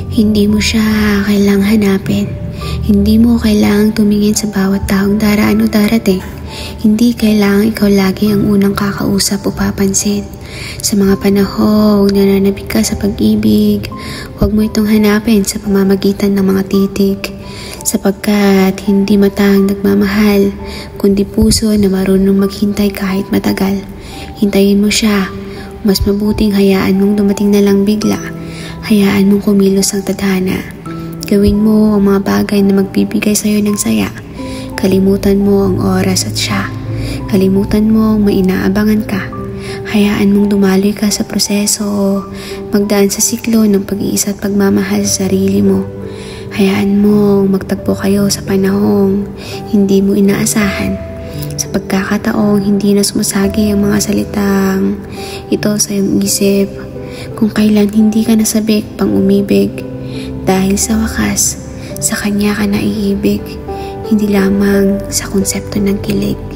Hindi mo siya kailangang hanapin. Hindi mo kailangang tumingin sa bawat taong daraan o darating. Hindi kailangang ikaw lagi ang unang kakausap o papansin. Sa mga panahong nananabik ka sa pag-ibig, huwag mo itong hanapin sa pamamagitan ng mga titig. Sapagkat hindi mata ang nagmamahal, kundi puso na marunong maghintay kahit matagal. Hintayin mo siya. Mas mabuting hayaan mong dumating na lang bigla. Hayaan mong kumilos ang tadhana. Gawin mo ang mga bagay na magbibigay sa'yo ng saya. Kalimutan mo ang oras at siya. Kalimutan mo ang mainaabangan ka. Hayaan mong dumaloy ka sa proseso, magdaan sa siklo ng pag-iisa at pagmamahal sa sarili mo. Hayaan mong magtagpo kayo sa panahong hindi mo inaasahan. Sa pagkakataong hindi na sumasagi ang mga salitang ito sa iyong isip, kung kailan hindi ka nasabik pang umibig, dahil sa wakas, sa kanya ka naiibig, hindi lamang sa konsepto ng kilig.